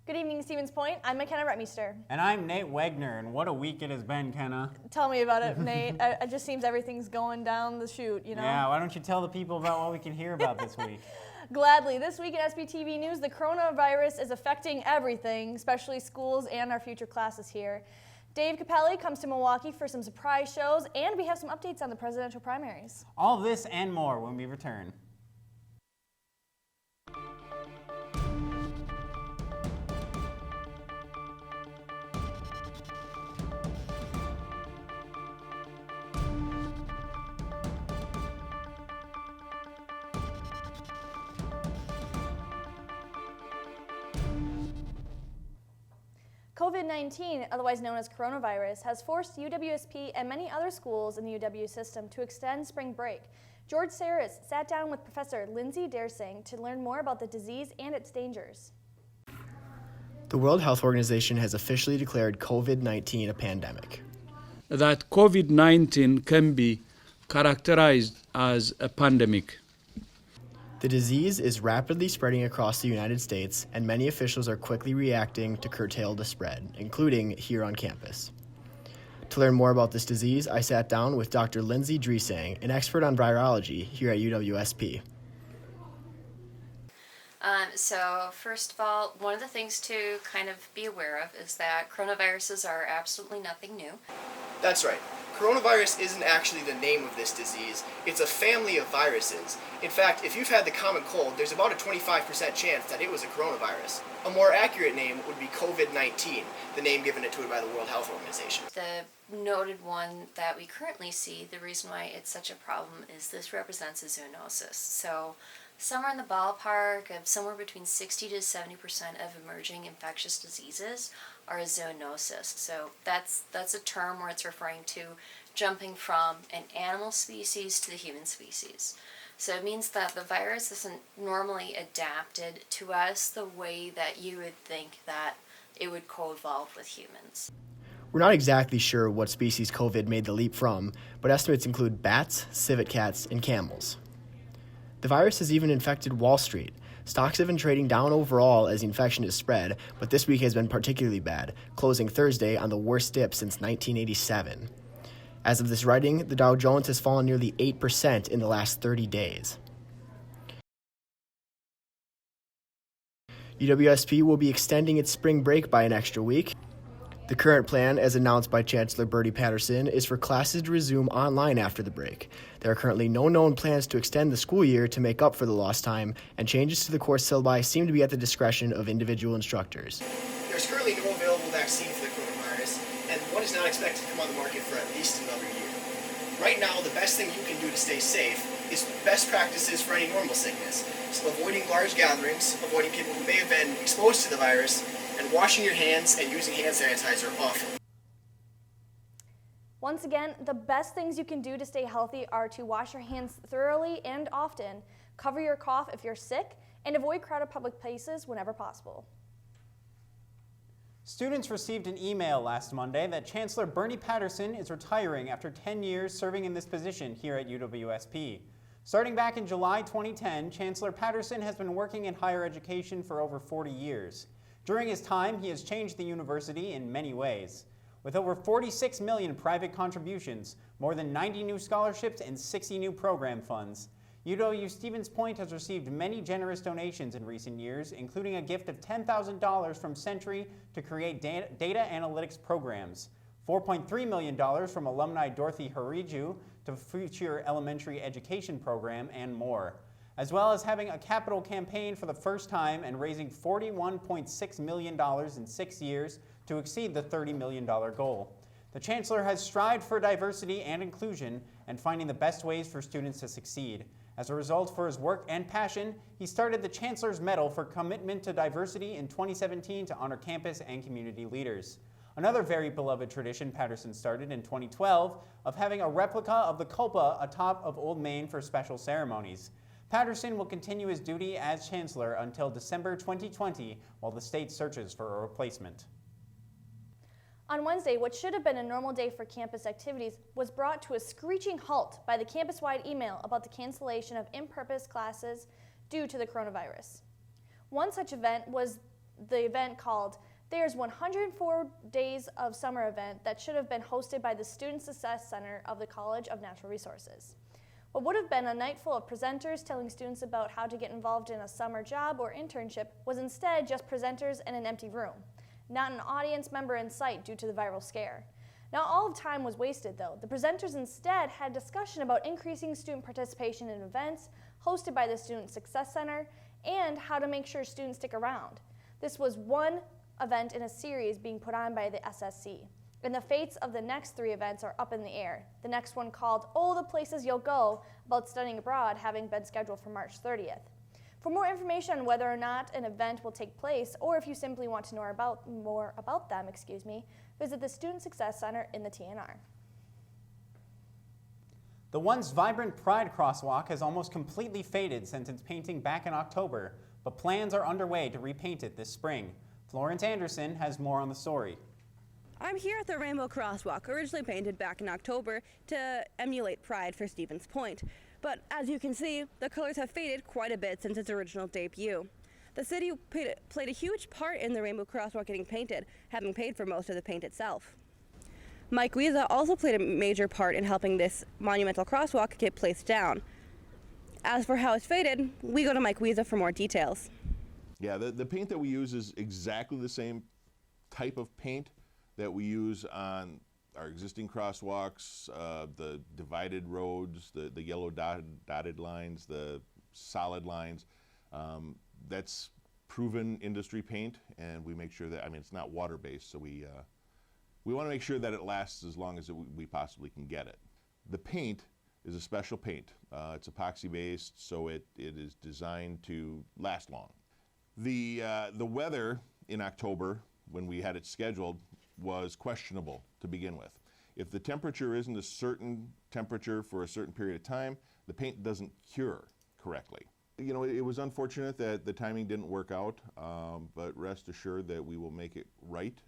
Good evening, Stevens Point. I'm McKenna Retmeister. And I'm Nate Wagner, and what a week it has been, Kenna. Tell me about it, Nate. It just seems everything's going down the chute, you know? Yeah, why don't you tell the people about what we can hear about this week? Gladly. This week in SPTV News, the coronavirus is affecting everything, especially schools and our future classes here. Dave Chappelle comes to Milwaukee for some surprise shows, and we have some updates on the presidential primaries. All this and more when we return. COVID-19, otherwise known as coronavirus, has forced UWSP and many other schools in the UW system to extend spring break. George Saris sat down with Professor Lindsay Dersing to learn more about the disease and its dangers. The World Health Organization has officially declared COVID-19 a pandemic. That COVID-19 can be characterized as a pandemic. The disease is rapidly spreading across the United States, and many officials are quickly reacting to curtail the spread, including here on campus. To learn more about this disease, I sat down with Dr. Lindsay Dersing, an expert on virology here at UWSP. So first of all, one of the things to kind of be aware of is that coronaviruses are absolutely nothing new. That's right. Coronavirus isn't actually the name of this disease. It's a family of viruses. In fact, if you've had the common cold, there's about a 25% chance that it was a coronavirus. A more accurate name would be COVID-19, the name given to it by the World Health Organization. The noted one that we currently see, the reason why it's such a problem is this represents a zoonosis. So somewhere in the ballpark of somewhere between 60 to 70% of emerging infectious diseases are a zoonosis. So that's a term where it's referring to jumping from an animal species to the human species. So it means that the virus isn't normally adapted to us the way that you would think that it would co-evolve with humans. We're not exactly sure what species COVID made the leap from, but estimates include bats, civet cats, and camels. The virus has even infected Wall Street. Stocks have been trading down overall as the infection has spread, but this week has been particularly bad, closing Thursday on the worst dip since 1987. As of this writing, the Dow Jones has fallen nearly 8% in the last 30 days. UWSP will be extending its spring break by an extra week. The current plan, as announced by Chancellor Brady Patterson, is for classes to resume online after the break. There are currently no known plans to extend the school year to make up for the lost time, and changes to the course syllabi seem to be at the discretion of individual instructors. There's currently no available vaccine for the coronavirus, and one is not expected to come on the market for at least another year. Right now, the best thing you can do to stay safe is best practices for any normal sickness. So avoiding large gatherings, avoiding people who may have been exposed to the virus, and washing your hands and using hand sanitizer often. Once again, the best things you can do to stay healthy are to wash your hands thoroughly and often, cover your cough if you're sick, and avoid crowded public places whenever possible. Students received an email last Monday that Chancellor Bernie Patterson is retiring after 10 years serving in this position here at UWSP. Starting back in July 2010, Chancellor Patterson has been working in higher education for over 40 years. During his time, he has changed the university in many ways. With over 46 million private contributions, more than 90 new scholarships, and 60 new program funds, UW Stevens Point has received many generous donations in recent years, including a gift of $10,000 from Century to create data analytics programs, $4.3 million from alumni Dorothy Hariju to future elementary education program, and more, as well as having a capital campaign for the first time and raising $41.6 million in 6 years to exceed the $30 million goal. The Chancellor has strived for diversity and inclusion and finding the best ways for students to succeed. As a result, for his work and passion, he started the Chancellor's Medal for Commitment to Diversity in 2017 to honor campus and community leaders. Another very beloved tradition Patterson started in 2012 of having a replica of the Culpa atop of Old Main for special ceremonies. Patterson will continue his duty as Chancellor until December 2020 while the state searches for a replacement. On Wednesday, what should have been a normal day for campus activities was brought to a screeching halt by the campus-wide email about the cancellation of in-purpose classes due to the coronavirus. One such event was the event called There's 104 Days of Summer event that should have been hosted by the Student Success Center of the College of Natural Resources. What would have been a night full of presenters telling students about how to get involved in a summer job or internship was instead just presenters in an empty room, not an audience member in sight due to the viral scare. Not all of time was wasted though. The presenters instead had discussion about increasing student participation in events hosted by the Student Success Center and how to make sure students stick around. This was one event in a series being put on by the SSC. And the fates of the next 3 events are up in the air. The next one called Oh, the Places You'll Go about studying abroad having been scheduled for March 30th. For more information on whether or not an event will take place, or if you simply want to know more about them, visit the Student Success Center in the TNR. The once vibrant Pride Crosswalk has almost completely faded since its painting back in October, but plans are underway to repaint it this spring. Florence Anderson has more on the story. I'm here at the Rainbow Crosswalk, originally painted back in October to emulate Pride for Stevens Point. But as you can see, the colors have faded quite a bit since its original debut. The city played a huge part in the Rainbow Crosswalk getting painted, having paid for most of the paint itself. Mike Wiesa also played a major part in helping this monumental crosswalk get placed down. As for how it's faded, we go to Mike Wiesa for more details. Yeah, the paint that we use is exactly the same type of paint that we use on our existing crosswalks, the divided roads, the yellow dotted lines, the solid lines. That's proven industry paint, and we make sure that, it's not water-based, so we want to make sure that it lasts as long as we possibly can get it. The paint is a special paint. It's epoxy-based, so it is designed to last long. The weather in October, when we had it scheduled, was questionable to begin with. If the temperature isn't a certain temperature for a certain period of time, the paint doesn't cure correctly. It was unfortunate that the timing didn't work out, but rest assured that we will make it right.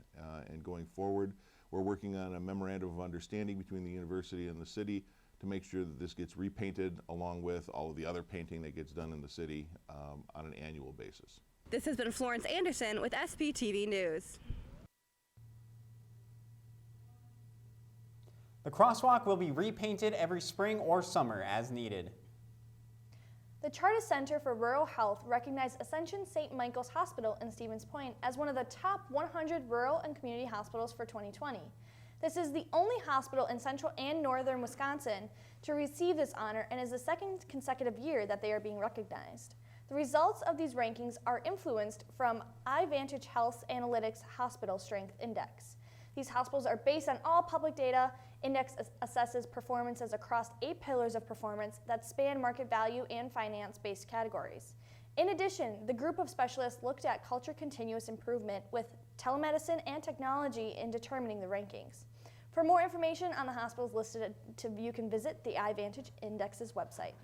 And going forward, we're working on a memorandum of understanding between the university and the city to make sure that this gets repainted along with all of the other painting that gets done in the city on an annual basis. This has been Florence Anderson with SPTV News. The crosswalk will be repainted every spring or summer as needed. The Chartis Center for Rural Health recognized Ascension St. Michael's Hospital in Stevens Point as one of the top 100 rural and community hospitals for 2020. This is the only hospital in central and northern Wisconsin to receive this honor and is the second consecutive year that they are being recognized. The results of these rankings are influenced from iVantage Health's Analytics Hospital Strength Index. These hospitals are based on all public data. Index assesses performances across 8 pillars of performance that span market value and finance-based categories. In addition, the group of specialists looked at culture continuous improvement with telemedicine and technology in determining the rankings. For more information on the hospitals listed, you can visit the iVantage Index's website.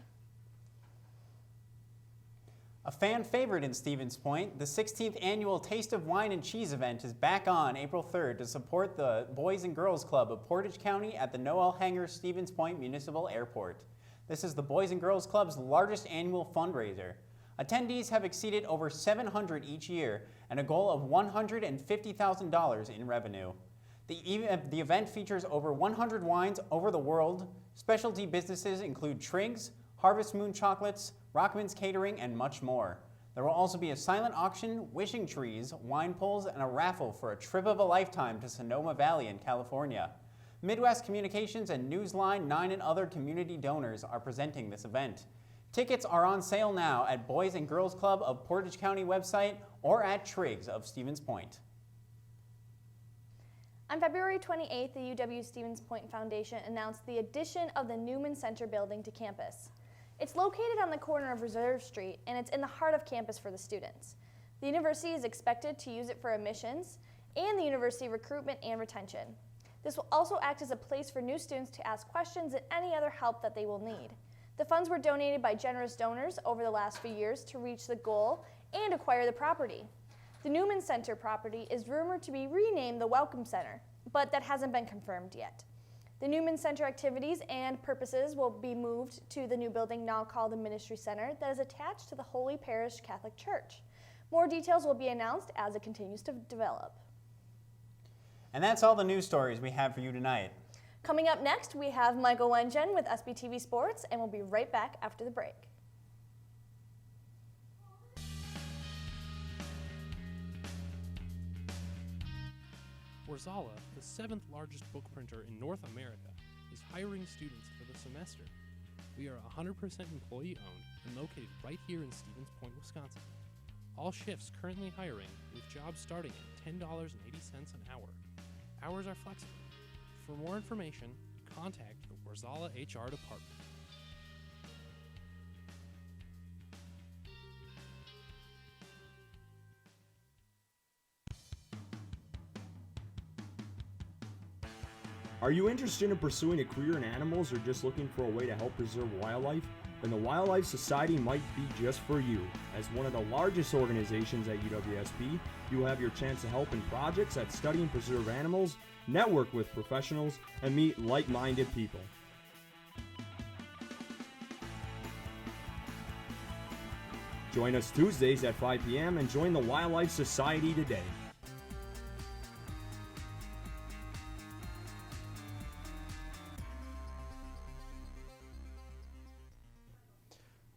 A fan favorite in Stevens Point, the 16th annual Taste of Wine and Cheese event is back on April 3rd to support the Boys and Girls Club of Portage County at the Noel Hanger Stevens Point Municipal Airport. This is the Boys and Girls Club's largest annual fundraiser. Attendees have exceeded over 700 each year and a goal of $150,000 in revenue. The event features over 100 wines over the world. Specialty businesses include Triggs, Harvest Moon Chocolates, Rockman's Catering, and much more. There will also be a silent auction, wishing trees, wine pulls, and a raffle for a trip of a lifetime to Sonoma Valley in California. Midwest Communications and Newsline 9 and other community donors are presenting this event. Tickets are on sale now at Boys and Girls Club of Portage County website or at Triggs of Stevens Point. On February 28th, the UW Stevens Point Foundation announced the addition of the Newman Center building to campus. It's located on the corner of Reserve Street, and it's in the heart of campus for the students. The university is expected to use it for admissions and the university recruitment and retention. This will also act as a place for new students to ask questions and any other help that they will need. The funds were donated by generous donors over the last few years to reach the goal and acquire the property. The Newman Center property is rumored to be renamed the Welcome Center, but that hasn't been confirmed yet. The Newman Center activities and purposes will be moved to the new building now called the Ministry Center that is attached to the Holy Parish Catholic Church. More details will be announced as it continues to develop. And that's all the news stories we have for you tonight. Coming up next, we have Michael Wengen with SPTV Sports, and we'll be right back after the break. Warzala, the 7th largest book printer in North America, is hiring students for the semester. We are 100% employee-owned and located right here in Stevens Point, Wisconsin. All shifts currently hiring, with jobs starting at $10.80 an hour. Hours are flexible. For more information, contact the Warzala HR department. Are you interested in pursuing a career in animals or just looking for a way to help preserve wildlife? Then the Wildlife Society might be just for you. As one of the largest organizations at UWSP, you will have your chance to help in projects that study and preserve animals, network with professionals, and meet like-minded people. Join us Tuesdays at 5 p.m. and join the Wildlife Society today.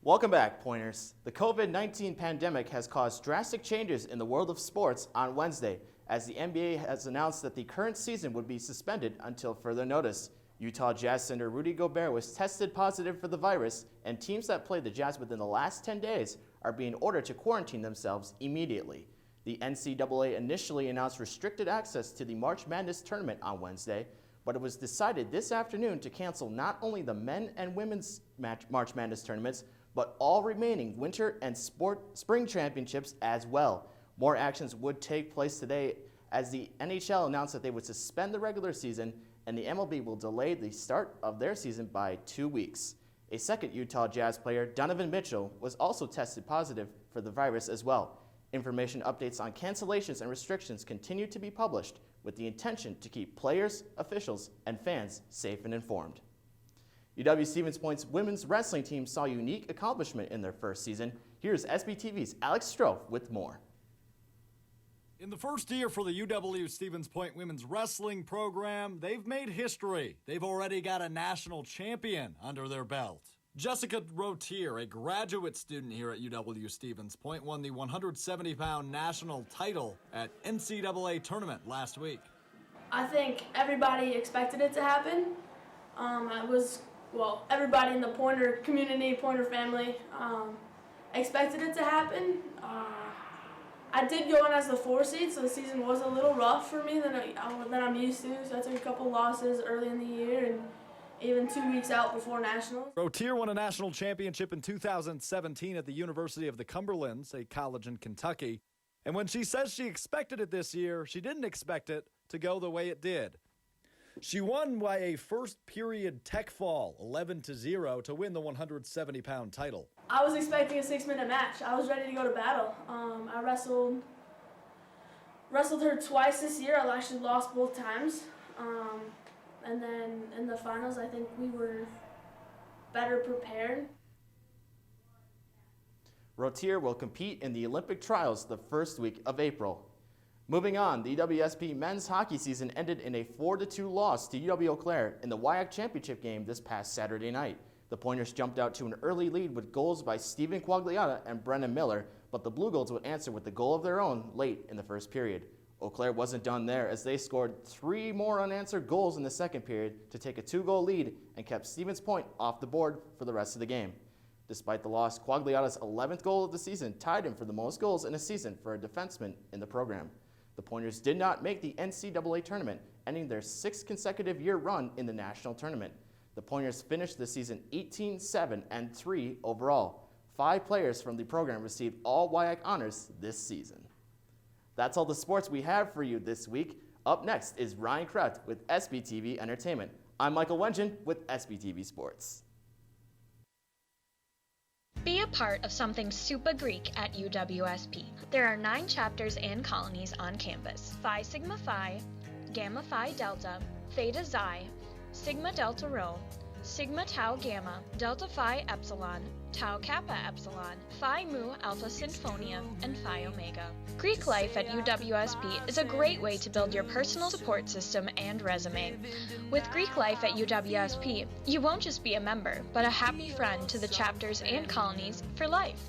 Welcome back, Pointers. The COVID-19 pandemic has caused drastic changes in the world of sports on Wednesday, as the NBA has announced that the current season would be suspended until further notice. Utah Jazz center Rudy Gobert was tested positive for the virus, and teams that played the Jazz within the last 10 days are being ordered to quarantine themselves immediately. The NCAA initially announced restricted access to the March Madness tournament on Wednesday, but it was decided this afternoon to cancel not only the men and women's March Madness tournaments, but all remaining winter and spring championships as well. More actions would take place today as the NHL announced that they would suspend the regular season and the MLB will delay the start of their season by 2 weeks. A second Utah Jazz player, Donovan Mitchell, was also tested positive for the virus as well. Information updates on cancellations and restrictions continue to be published with the intention to keep players, officials, and fans safe and informed. UW Stevens Point's women's wrestling team saw a unique accomplishment in their first season. Here's SBTV's Alex Strofe with more. In the first year for the UW Stevens Point women's wrestling program, they've made history. They've already got a national champion under their belt. Jessica Rotier, a graduate student here at UW Stevens Point, won the 170-pound national title at NCAA tournament last week. I think everybody expected it to happen. Everybody in the Pointer community, Pointer family, expected it to happen. I did go in as the 4 seed, so the season was a little rough for me than I'm used to. So I took a couple losses early in the year and even 2 weeks out before nationals. Rotier won a national championship in 2017 at the University of the Cumberlands, a college in Kentucky. And when she says she expected it this year, she didn't expect it to go the way it did. She won by a first-period tech fall, 11-0, to win the 170-pound title. I was expecting a 6-minute match. I was ready to go to battle. I wrestled her twice this year. I actually lost both times. And then in the finals, I think we were better prepared. Rotier will compete in the Olympic trials the first week of April. Moving on, the UWSP men's hockey season ended in a 4-2 loss to UW Eau Claire in the WIAC championship game this past Saturday night. The Pointers jumped out to an early lead with goals by Steven Quagliata and Brennan Miller, but the Blue Goals would answer with a goal of their own late in the first period. Eau Claire wasn't done there as they scored 3 more unanswered goals in the second period to take a 2-goal lead and kept Stevens Point off the board for the rest of the game. Despite the loss, Quagliata's 11th goal of the season tied him for the most goals in a season for a defenseman in the program. The Pointers did not make the NCAA tournament, ending their 6th consecutive year run in the national tournament. The Pointers finished the season 18-7-3 overall. 5 players from the program received all WIAC honors this season. That's all the sports we have for you this week. Up next is Ryan Kraft with SPTV Entertainment. I'm Michael Wengen with SPTV Sports. Be a part of something super Greek at UWSP. There are 9 chapters and colonies on campus: Phi Sigma Phi, Gamma Phi Delta, Theta Xi, Sigma Delta Rho, Sigma Tau Gamma, Delta Phi Epsilon, Tau Kappa Epsilon, Phi Mu Alpha Sinfonia, and Phi Omega. Greek life at UWSP is a great way to build your personal support system and resume. With Greek life at UWSP, you won't just be a member, but a happy friend to the chapters and colonies for life.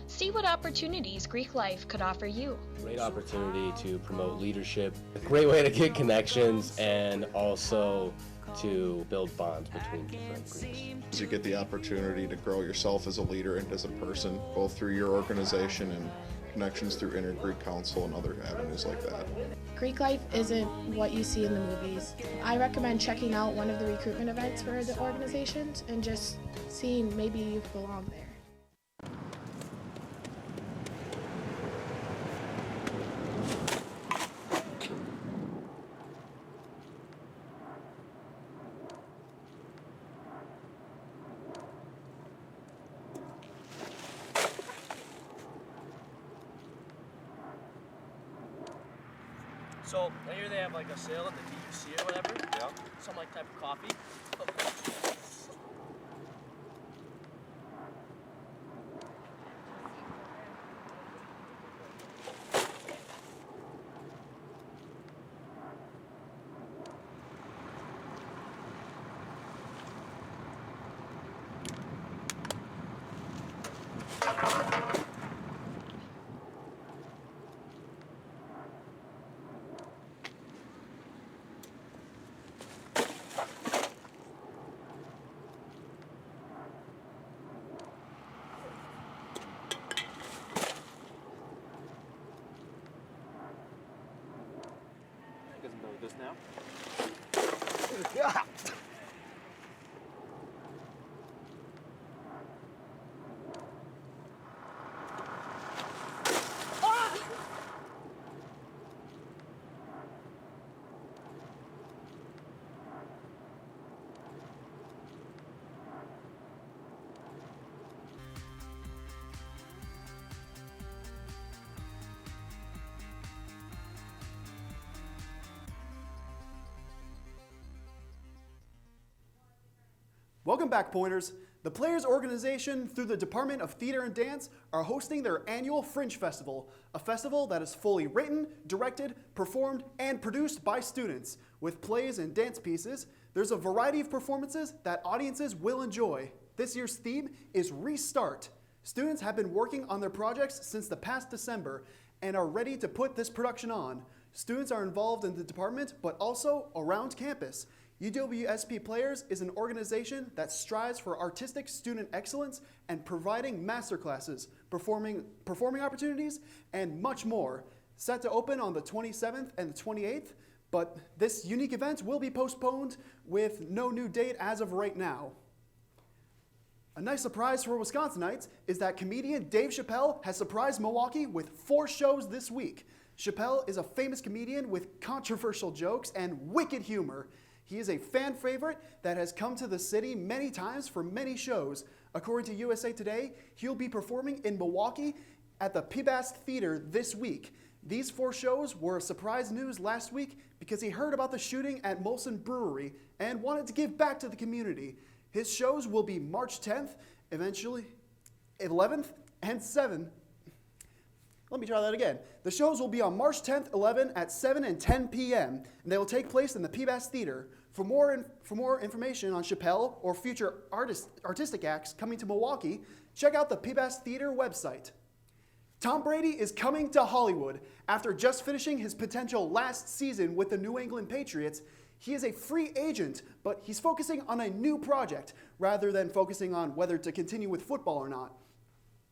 See what opportunities Greek life could offer you. Great opportunity to promote leadership, a great way to get connections, and also to build bonds between different groups. You get the opportunity to grow yourself as a leader and as a person, both through your organization and connections through Inter-Greek Council and other avenues like that. Greek life isn't what you see in the movies. I recommend checking out one of the recruitment events for the organizations and just seeing maybe you belong there. So I hear they have like a sale at the DUC or whatever. Yeah. Some like type of coffee. This now? Welcome back, Pointers. The Players Organization, through the Department of Theater and Dance, are hosting their annual Fringe Festival, a festival that is fully written, directed, performed, and produced by students. With plays and dance pieces, there's a variety of performances that audiences will enjoy. This year's theme is Restart. Students have been working on their projects since the past December and are ready to put this production on. Students are involved in the department, but also around campus. UWSP Players is an organization that strives for artistic student excellence and providing masterclasses, performing opportunities, and much more. Set to open on the 27th and the 28th, but this unique event will be postponed with no new date as of right now. A nice surprise for Wisconsinites is that comedian Dave Chappelle has surprised Milwaukee with 4 shows this week. Chappelle is a famous comedian with controversial jokes and wicked humor. He is a fan favorite that has come to the city many times for many shows. According to USA Today, he'll be performing in Milwaukee at the Peabast Theater this week. These 4 shows were surprise news last week because he heard about the shooting at Molson Brewery and wanted to give back to the community. His shows will be March 10th, eventually 11th, and 7th. Let me try that again. The shows will be on March 10th, 11 at 7 and 10 p.m. and they will take place in the Peabast Theater. For more information on Chappelle or future artistic acts coming to Milwaukee, check out the Peabast Theater website. Tom Brady is coming to Hollywood. After just finishing his potential last season with the New England Patriots, he is a free agent, but he's focusing on a new project rather than focusing on whether to continue with football or not.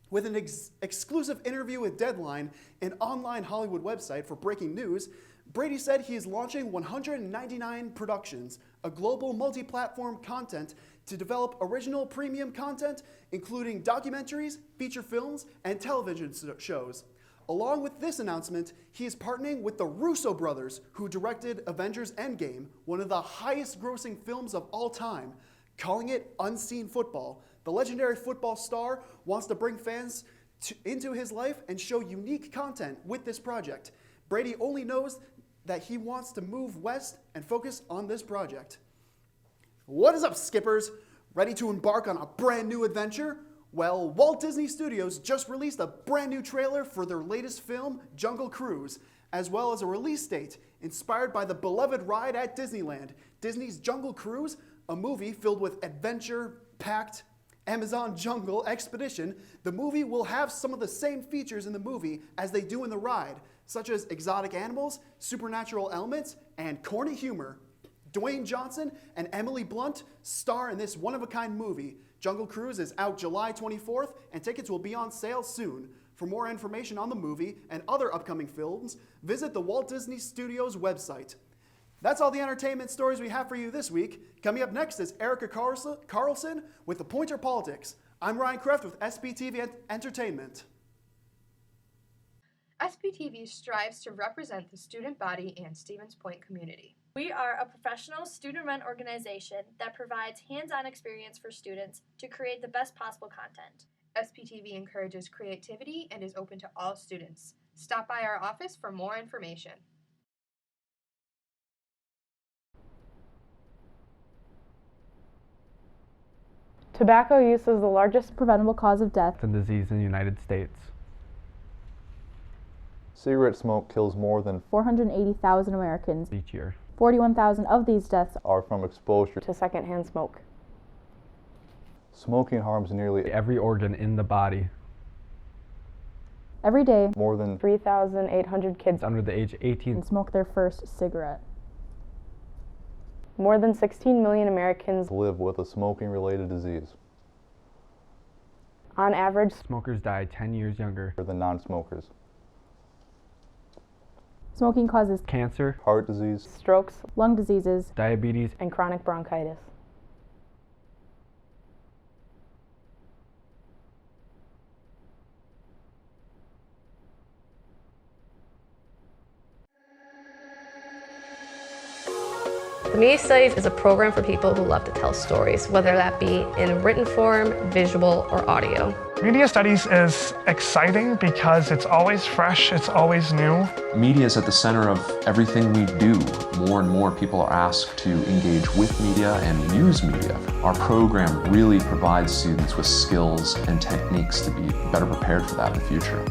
With an exclusive interview with Deadline, an online Hollywood website for breaking news, Brady said he is launching 199 Productions, a global multi-platform content to develop original premium content, including documentaries, feature films, and television shows. Along with this announcement, he is partnering with the Russo brothers, who directed Avengers Endgame, one of the highest grossing films of all time, calling it Unseen Football. The legendary football star wants to bring fans into his life and show unique content with this project. Brady only knows that he wants to move west and focus on this project. What is up, skippers? Ready to embark on a brand new adventure? Well, Walt Disney Studios just released a brand new trailer for their latest film, Jungle Cruise, as well as a release date inspired by the beloved ride at Disneyland, Disney's Jungle Cruise, a movie filled with adventure-packed Amazon jungle expedition. The movie will have some of the same features in the movie as they do in the ride, such as exotic animals, supernatural elements, and corny humor. Dwayne Johnson and Emily Blunt star in this one-of-a-kind movie. Jungle Cruise is out July 24th, and tickets will be on sale soon. For more information on the movie and other upcoming films, visit the Walt Disney Studios website. That's all the entertainment stories we have for you this week. Coming up next is Erica Carlson with the Pointer Politics. I'm Ryan Kreft with SPTV Entertainment. SPTV strives to represent the student body and Stevens Point community. We are a professional student-run organization that provides hands-on experience for students to create the best possible content. SPTV encourages creativity and is open to all students. Stop by our office for more information. Tobacco use is the largest preventable cause of death and disease in the United States. Cigarette smoke kills more than 480,000 Americans each year. 41,000 of these deaths are from exposure to secondhand smoke. Smoking harms nearly every organ in the body. Every day, more than 3,800 kids under the age of 18 smoke their first cigarette. More than 16 million Americans live with a smoking-related disease. On average, smokers die 10 years younger than non-smokers. Smoking causes cancer, heart disease, strokes, lung diseases, diabetes, and chronic bronchitis. The Media Studies is a program for people who love to tell stories, whether that be in written form, visual, or audio. Media Studies is exciting because it's always fresh, it's always new. Media is at the center of everything we do. More and more people are asked to engage with media and use media. Our program really provides students with skills and techniques to be better prepared for that in the future.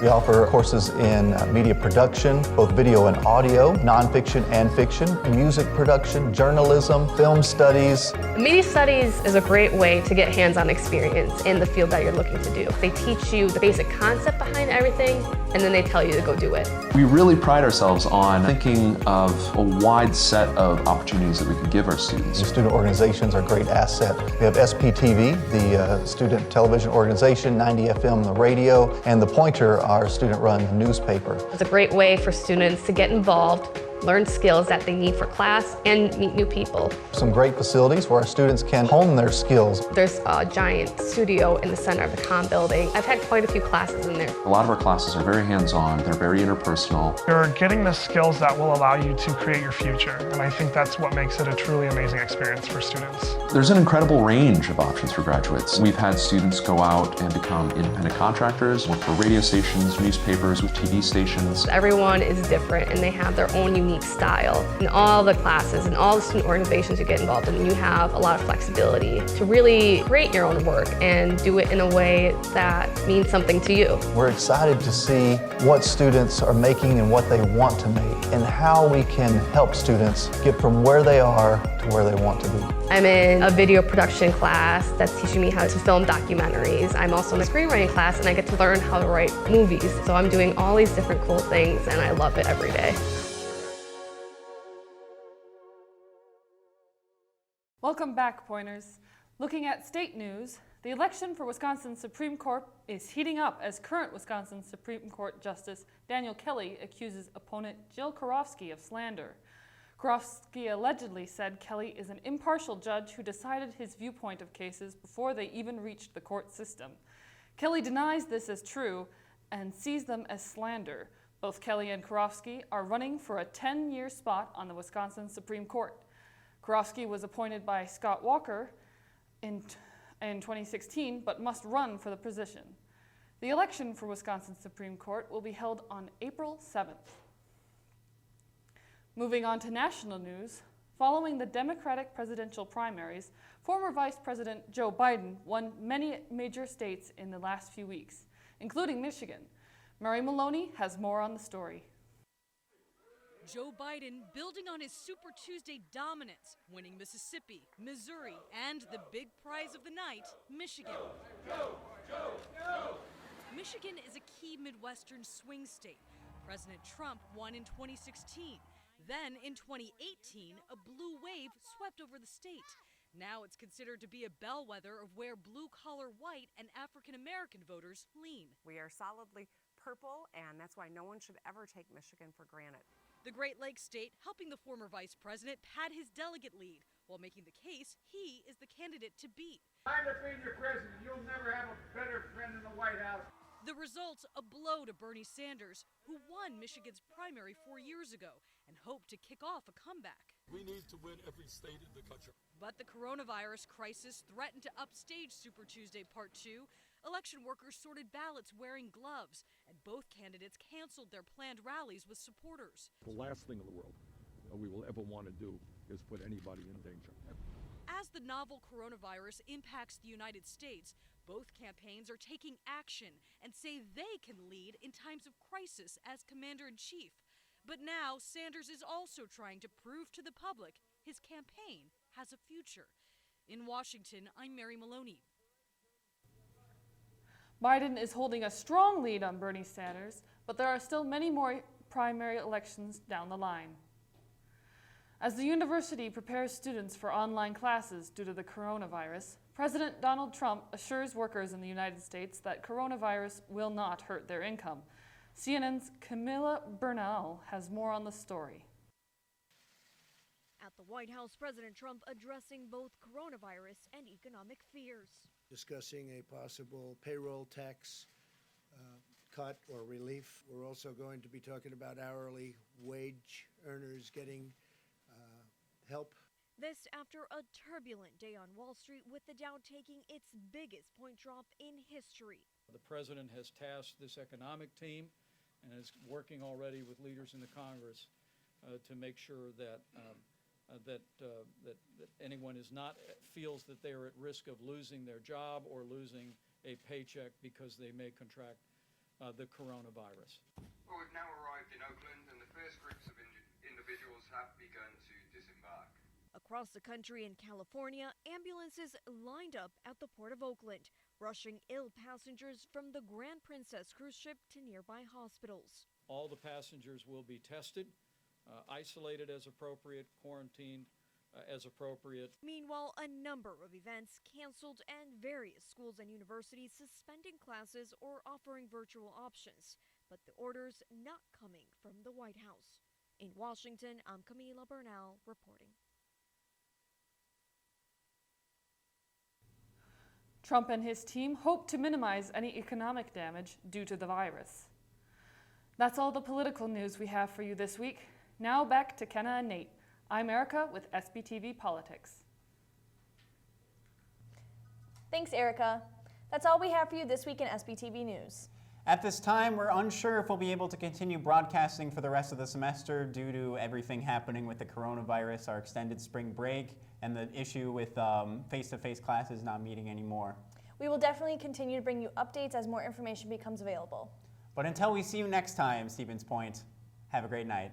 We offer courses in media production, both video and audio, nonfiction and fiction, music production, journalism, film studies. Media Studies is a great way to get hands-on experience in the field that you're looking to do. They teach you the basic concept behind everything, and then they tell you to go do it. We really pride ourselves on thinking of a wide set of opportunities that we can give our students. The student organizations are a great asset. We have SPTV, the student television organization, 90 FM, the radio, and the Pointer, our student-run newspaper. It's a great way for students to get involved, learn skills that they need for class, and meet new people. Some great facilities where our students can hone their skills. There's a giant studio in the center of the comm building. I've had quite a few classes in there. A lot of our classes are very hands-on, they're very interpersonal. You're getting the skills that will allow you to create your future, and I think that's what makes it a truly amazing experience for students. There's an incredible range of options for graduates. We've had students go out and become independent contractors, work for radio stations, newspapers, with TV stations. Everyone is different and they have their own unique style. In all the classes and all the student organizations you get involved in, you have a lot of flexibility to really create your own work and do it in a way that means something to you. We're excited to see what students are making and what they want to make, and how we can help students get from where they are to where they want to be. I'm in a video production class that's teaching me how to film documentaries. I'm also in a screenwriting class and I get to learn how to write movies. So I'm doing all these different cool things and I love it every day. Welcome back, Pointers. Looking at state news, the election for Wisconsin Supreme Court is heating up as current Wisconsin Supreme Court Justice Daniel Kelly accuses opponent Jill Karofsky of slander. Karofsky allegedly said Kelly is an impartial judge who decided his viewpoint of cases before they even reached the court system. Kelly denies this as true and sees them as slander. Both Kelly and Karofsky are running for a 10-year spot on the Wisconsin Supreme Court. Karofsky was appointed by Scott Walker in 2016, but must run for the position. The election for Wisconsin Supreme Court will be held on April 7th. Moving on to national news, Following the Democratic presidential primaries, former Vice President Joe Biden won many major states in the last few weeks, including Michigan. Mary Maloney has more on the story. Joe Biden building on his Super Tuesday dominance, winning Mississippi, Missouri, and the big prize of the night, Michigan. Michigan is a key Midwestern swing state. President Trump won in 2016. Then in 2018, a blue wave swept over the state. Now it's considered to be a bellwether of where blue-collar white and African-American voters lean. We are solidly purple, and that's why no one should ever take Michigan for granted. The Great Lakes state helping the former vice president pad his delegate lead while making the case he is the candidate to beat. I'm to be your president. You'll never have a better friend in the White House. The result, a blow to Bernie Sanders, who won Michigan's primary 4 years ago and hoped to kick off a comeback. We need to win every state in the country. But the coronavirus crisis threatened to upstage Super Tuesday Part 2. Election workers sorted ballots wearing gloves, and both candidates canceled their planned rallies with supporters. The last thing in the world we will ever want to do is put anybody in danger. As the novel coronavirus impacts the United States, both campaigns are taking action and say they can lead in times of crisis as commander-in-chief. But now Sanders is also trying to prove to the public his campaign has a future. In Washington, I'm Mary Maloney. Biden is holding a strong lead on Bernie Sanders, but there are still many more primary elections down the line. As the university prepares students for online classes due to the coronavirus, President Donald Trump assures workers in the United States that coronavirus will not hurt their income. CNN's Camilla Bernal has more on the story. At the White House, President Trump addressing both coronavirus and economic fears. Discussing a possible payroll tax cut or relief. We're also going to be talking about hourly wage earners getting help. This after a turbulent day on Wall Street with the Dow taking its biggest point drop in history. The president has tasked this economic team and is working already with leaders in the Congress to make sure that that anyone feels that they are at risk of losing their job or losing a paycheck because they may contract the coronavirus. Well, we've now arrived in Oakland, and the first groups of individuals have begun to disembark. Across the country in California, ambulances lined up at the Port of Oakland, rushing ill passengers from the Grand Princess cruise ship to nearby hospitals. All the passengers will be tested, isolated as appropriate, quarantined as appropriate. Meanwhile, a number of events canceled and various schools and universities suspending classes or offering virtual options, but the orders not coming from the White House. In Washington, I'm Camila Bernal reporting. Trump and his team hope to minimize any economic damage due to the virus. That's all the political news we have for you this week. Now back to Kenna and Nate. I'm Erica with SPTV Politics. Thanks, Erica. That's all we have for you this week in SPTV News. At this time, we're unsure if we'll be able to continue broadcasting for the rest of the semester due to everything happening with the coronavirus, our extended spring break, and the issue with face-to-face classes not meeting anymore. We will definitely continue to bring you updates as more information becomes available. But until we see you next time, Stevens Point, have a great night.